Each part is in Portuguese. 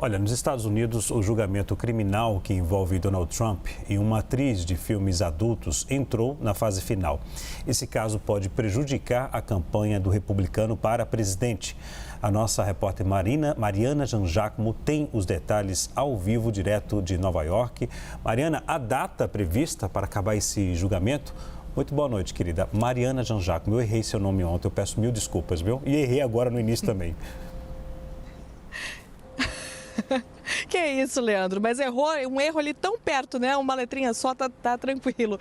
Olha, nos Estados Unidos, o julgamento criminal que envolve Donald Trump e uma atriz de filmes adultos entrou na fase final. Esse caso pode prejudicar a campanha do republicano para presidente. A nossa repórter Mariana Jangiacomo tem os detalhes ao vivo, direto de Nova York. Mariana, a data prevista para acabar esse julgamento? Muito boa noite, querida. Mariana Jangiacomo, eu errei seu nome ontem, eu peço mil desculpas, viu? E errei agora no início também. Que é isso, Leandro, mas errou um erro ali tão perto, né? Uma letrinha só, tá tranquilo.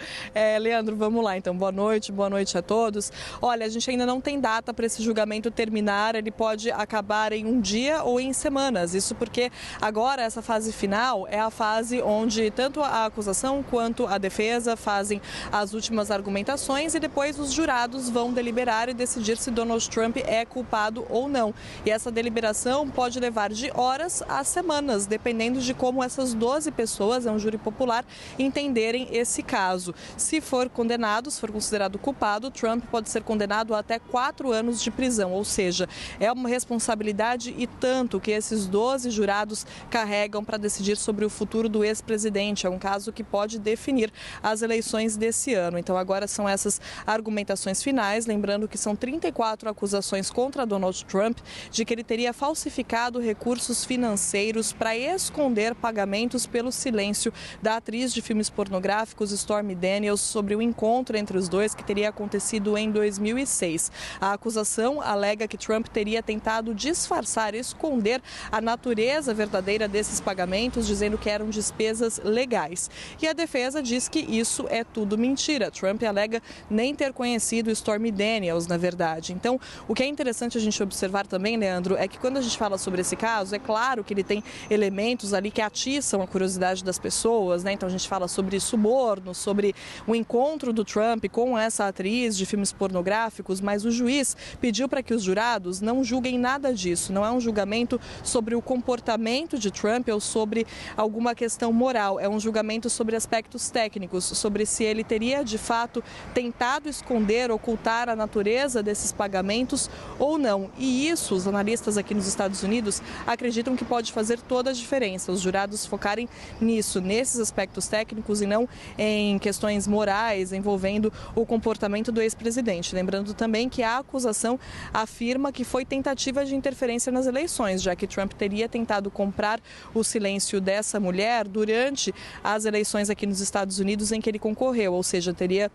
Leandro, vamos lá então. Boa noite a todos. Olha, a gente ainda não tem data para esse julgamento terminar, ele pode acabar em um dia ou em semanas. Isso porque agora essa fase final é a fase onde tanto a acusação quanto a defesa fazem as últimas argumentações e depois os jurados vão deliberar e decidir se Donald Trump é culpado ou não. E essa deliberação pode levar de horas a semanas, dependendo de como essas 12 pessoas, é um júri popular, entenderem esse caso. Se for condenado, se for considerado culpado, Trump pode ser condenado a até 4 anos de prisão, ou seja, é uma responsabilidade e tanto que esses 12 jurados carregam para decidir sobre o futuro do ex-presidente. É um caso que pode definir as eleições desse ano. Então agora são essas argumentações finais, lembrando que são 34 acusações contra Donald Trump de que ele teria falsificado recursos financeiros para esconder pagamentos pelo silêncio da atriz de filmes pornográficos Stormy Daniels sobre o encontro entre os dois que teria acontecido em 2006. A acusação alega que Trump teria tentado disfarçar, esconder a natureza verdadeira desses pagamentos, dizendo que eram despesas legais. E a defesa diz que isso é tudo mentira. Trump alega nem ter conhecido Stormy Daniels, na verdade. Então, o que é interessante a gente observar também, Leandro, é que quando a gente fala sobre esse caso, é claro que ele tem elementos ali que atiçam a curiosidade das pessoas, né? Então a gente fala sobre suborno, sobre o encontro do Trump com essa atriz de filmes pornográficos, mas o juiz pediu para que os jurados não julguem nada disso. Não é um julgamento sobre o comportamento de Trump ou sobre alguma questão moral. É um julgamento sobre aspectos técnicos, sobre se ele teria de fato tentado esconder, ocultar a natureza desses pagamentos ou não. E isso, os analistas aqui nos Estados Unidos acreditam que pode fazer toda a diferença, os jurados focarem nisso, nesses aspectos técnicos e não em questões morais envolvendo o comportamento do ex-presidente. Lembrando também que a acusação afirma que foi tentativa de interferência nas eleições, já que Trump teria tentado comprar o silêncio dessa mulher durante as eleições aqui nos Estados Unidos em que ele concorreu, ou seja, teria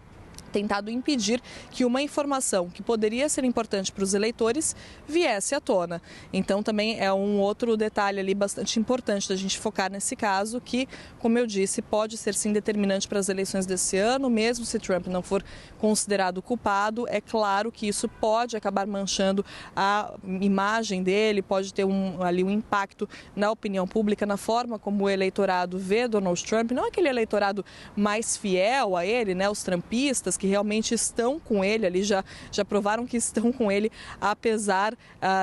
tentado impedir que uma informação que poderia ser importante para os eleitores viesse à tona. Então também é um outro detalhe ali bastante importante da gente focar nesse caso que, como eu disse, pode ser sim determinante para as eleições desse ano, mesmo se Trump não for considerado culpado. É claro que isso pode acabar manchando a imagem dele, pode ter ali um impacto na opinião pública, na forma como o eleitorado vê Donald Trump, não aquele eleitorado mais fiel a ele, né, os trumpistas que realmente estão com ele ali, já provaram que estão com ele apesar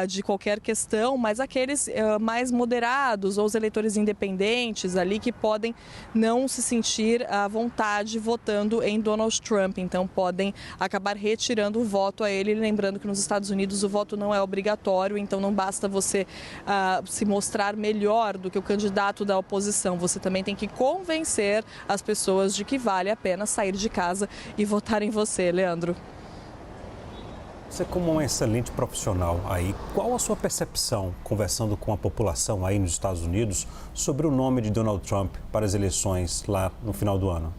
de qualquer questão, mas aqueles mais moderados ou os eleitores independentes ali que podem não se sentir à vontade votando em Donald Trump, então podem acabar retirando o voto a ele, lembrando que nos Estados Unidos o voto não é obrigatório, então não basta você se mostrar melhor do que o candidato da oposição, você também tem que convencer as pessoas de que vale a pena sair de casa e votar em você, Leandro. Você, como um excelente profissional aí, qual a sua percepção, conversando com a população aí nos Estados Unidos, sobre o nome de Donald Trump para as eleições lá no final do ano?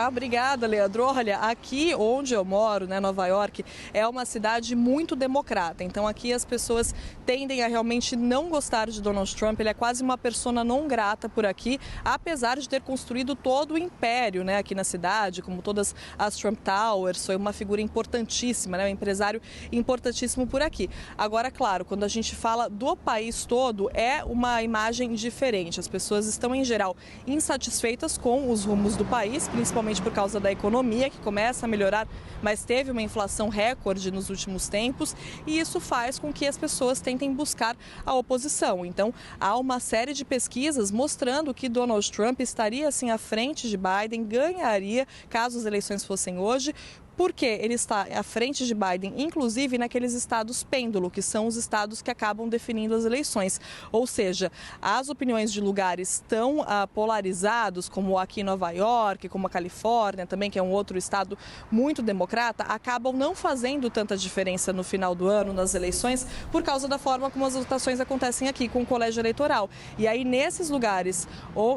Obrigada, Leandro. Olha, aqui onde eu moro, né, Nova York, é uma cidade muito democrata. Então aqui as pessoas tendem a realmente não gostar de Donald Trump. Ele é quase uma persona não grata por aqui, apesar de ter construído todo o império, né, aqui na cidade, como todas as Trump Towers. Foi uma figura importantíssima, né, um empresário importantíssimo por aqui. Agora, claro, quando a gente fala do país todo, é uma imagem diferente. As pessoas estão, em geral, insatisfeitas com os rumos do país, principalmente por causa da economia, que começa a melhorar, mas teve uma inflação recorde nos últimos tempos, e isso faz com que as pessoas tentem buscar a oposição. Então, há uma série de pesquisas mostrando que Donald Trump estaria, assim, à frente de Biden, ganharia, caso as eleições fossem hoje, Por quê? Ele está à frente de Biden, inclusive naqueles estados pêndulo, que são os estados que acabam definindo as eleições. Ou seja, as opiniões de lugares tão polarizados, como aqui em Nova York, como a Califórnia também, que é um outro estado muito democrata, acabam não fazendo tanta diferença no final do ano, nas eleições, por causa da forma como as votações acontecem aqui com o colégio eleitoral. E aí, nesses lugares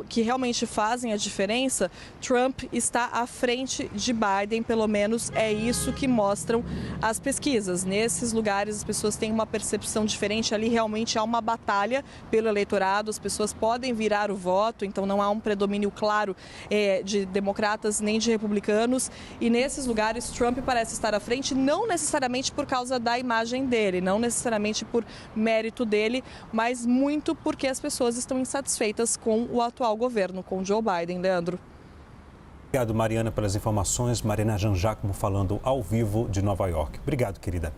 que realmente fazem a diferença, Trump está à frente de Biden, pelo menos é isso que mostram as pesquisas. Nesses lugares, as pessoas têm uma percepção diferente, ali realmente há uma batalha pelo eleitorado, as pessoas podem virar o voto, então não há um predomínio claro de democratas nem de republicanos. E nesses lugares, Trump parece estar à frente, não necessariamente por causa da imagem dele, não necessariamente por mérito dele, mas muito porque as pessoas estão insatisfeitas com o atual governo, com Joe Biden. Leandro. Obrigado, Mariana, pelas informações. Mariana Jean Giacomo falando ao vivo de Nova York. Obrigado, querida.